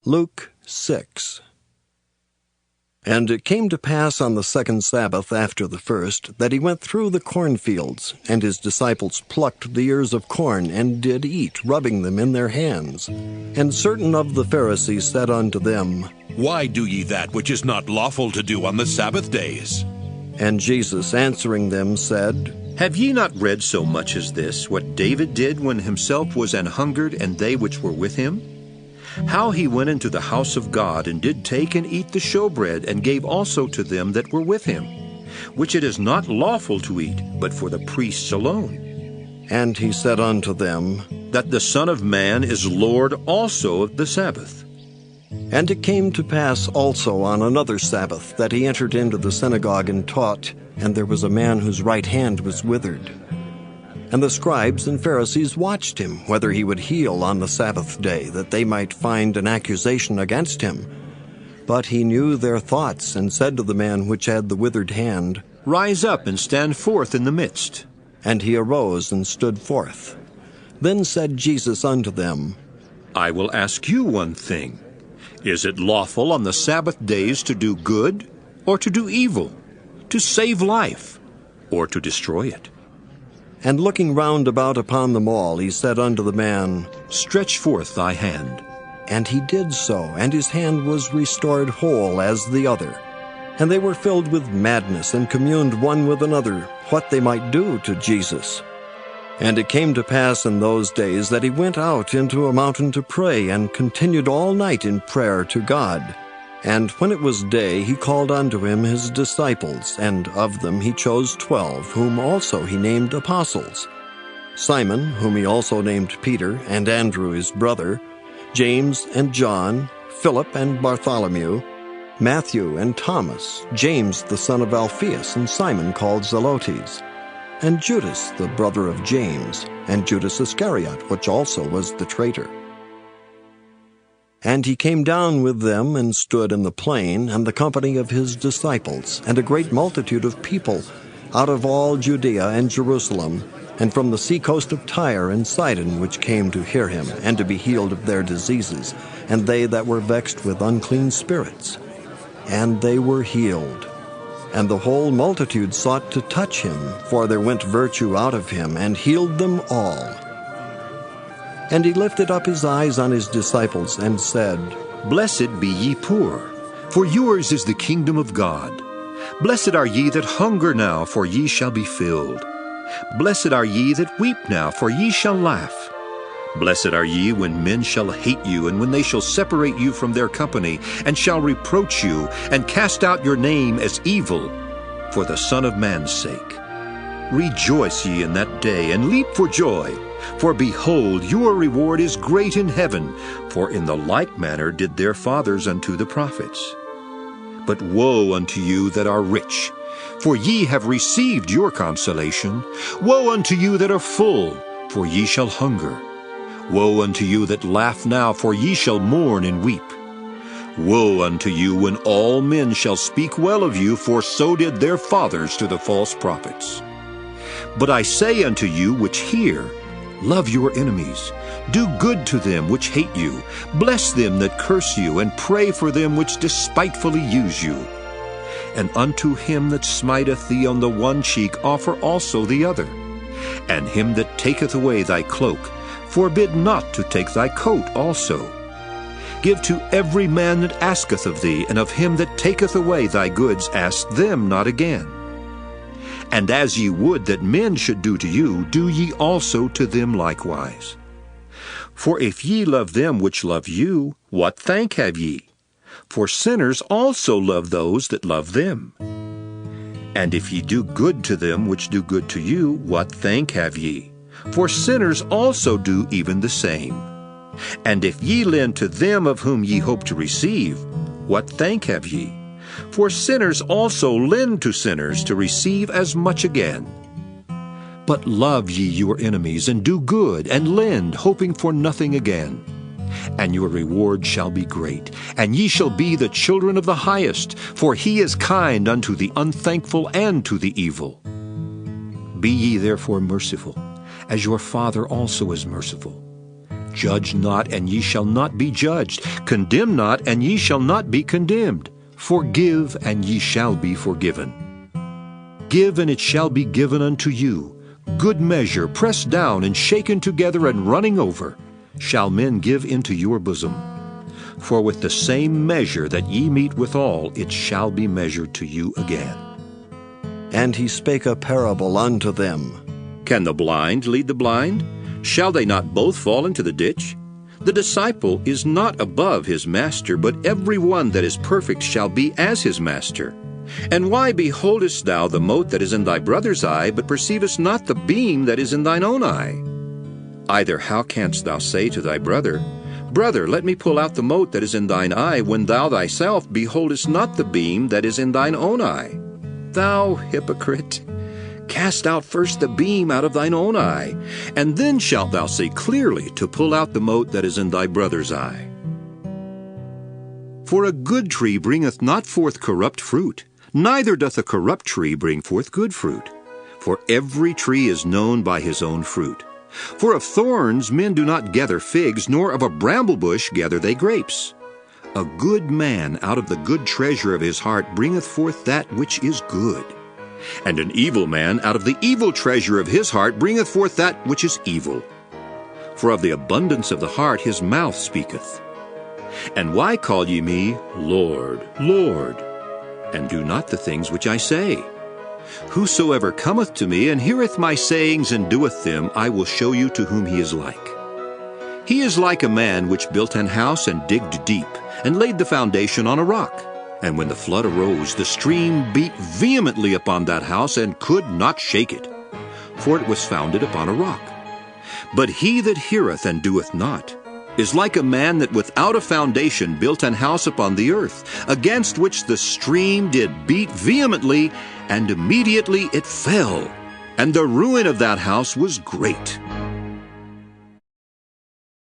Luke 6. And it came to pass on the second Sabbath after the first, that he went through the cornfields, and his disciples plucked the ears of corn, and did eat, rubbing them in their hands. And certain of the Pharisees said unto them, Why do ye that which is not lawful to do on the Sabbath days? And Jesus answering them said, Have ye not read so much as this, what David did when himself was an hungered, and they which were with him? How he went into the house of God, and did take and eat the showbread, and gave also to them that were with him, which it is not lawful to eat, but for the priests alone. And he said unto them, That the Son of Man is Lord also of the Sabbath. And it came to pass also on another Sabbath, that he entered into the synagogue and taught, and there was a man whose right hand was withered. And the scribes and Pharisees watched him, whether he would heal on the Sabbath day, that they might find an accusation against him. But he knew their thoughts, and said to the man which had the withered hand, Rise up and stand forth in the midst. And he arose and stood forth. Then said Jesus unto them, I will ask you one thing. Is it lawful on the Sabbath days to do good, or to do evil, to save life, or to destroy it? And looking round about upon them all, he said unto the man, Stretch forth thy hand. And he did so, and his hand was restored whole as the other. And they were filled with madness, and communed one with another what they might do to Jesus. And it came to pass in those days that he went out into a mountain to pray, and continued all night in prayer to God. And when it was day, he called unto him his disciples, and of them he chose 12, whom also he named apostles: Simon, whom he also named Peter, and Andrew his brother, James and John, Philip and Bartholomew, Matthew and Thomas, James the son of Alphaeus, and Simon called Zelotes, and Judas the brother of James, and Judas Iscariot, which also was the traitor. And he came down with them, and stood in the plain, and the company of his disciples, and a great multitude of people, out of all Judea and Jerusalem, and from the seacoast of Tyre and Sidon, which came to hear him, and to be healed of their diseases, and they that were vexed with unclean spirits. And they were healed. And the whole multitude sought to touch him, for there went virtue out of him, and healed them all. And he lifted up his eyes on his disciples, and said, Blessed be ye poor, for yours is the kingdom of God. Blessed are ye that hunger now, for ye shall be filled. Blessed are ye that weep now, for ye shall laugh. Blessed are ye when men shall hate you, and when they shall separate you from their company, and shall reproach you, and cast out your name as evil, for the Son of Man's sake. Rejoice ye in that day, and leap for joy. For behold, your reward is great in heaven, for in the like manner did their fathers unto the prophets. But woe unto you that are rich, for ye have received your consolation. Woe unto you that are full, for ye shall hunger. Woe unto you that laugh now, for ye shall mourn and weep. Woe unto you when all men shall speak well of you, for so did their fathers to the false prophets. But I say unto you which hear, love your enemies, do good to them which hate you, bless them that curse you, and pray for them which despitefully use you. And unto him that smiteth thee on the one cheek offer also the other. And him that taketh away thy cloak, forbid not to take thy coat also. Give to every man that asketh of thee, and of him that taketh away thy goods ask them not again. And as ye would that men should do to you, do ye also to them likewise. For if ye love them which love you, what thank have ye? For sinners also love those that love them. And if ye do good to them which do good to you, what thank have ye? For sinners also do even the same. And if ye lend to them of whom ye hope to receive, what thank have ye? For sinners also lend to sinners to receive as much again. But love ye your enemies, and do good, and lend, hoping for nothing again. And your reward shall be great, and ye shall be the children of the highest, for he is kind unto the unthankful and to the evil. Be ye therefore merciful, as your Father also is merciful. Judge not, and ye shall not be judged. Condemn not, and ye shall not be condemned. Forgive, and ye shall be forgiven. Give, and it shall be given unto you. Good measure, pressed down, and shaken together, and running over, shall men give into your bosom. For with the same measure that ye meet withal, it shall be measured to you again. And he spake a parable unto them. Can the blind lead the blind? Shall they not both fall into the ditch? The disciple is not above his master, but every one that is perfect shall be as his master. And why beholdest thou the mote that is in thy brother's eye, but perceivest not the beam that is in thine own eye? Either how canst thou say to thy brother, Brother, let me pull out the mote that is in thine eye, when thou thyself beholdest not the beam that is in thine own eye? Thou hypocrite! Cast out first the beam out of thine own eye, and then shalt thou see clearly to pull out the mote that is in thy brother's eye. For a good tree bringeth not forth corrupt fruit, neither doth a corrupt tree bring forth good fruit. For every tree is known by his own fruit. For of thorns men do not gather figs, nor of a bramble bush gather they grapes. A good man out of the good treasure of his heart bringeth forth that which is good. And an evil man out of the evil treasure of his heart bringeth forth that which is evil. For of the abundance of the heart his mouth speaketh. And why call ye me, Lord, Lord, and do not the things which I say? Whosoever cometh to me, and heareth my sayings, and doeth them, I will show you to whom he is like. He is like a man which built an house, and digged deep, and laid the foundation on a rock. And when the flood arose, the stream beat vehemently upon that house, and could not shake it, for it was founded upon a rock. But he that heareth and doeth not is like a man that without a foundation built an house upon the earth, against which the stream did beat vehemently, and immediately it fell. And the ruin of that house was great.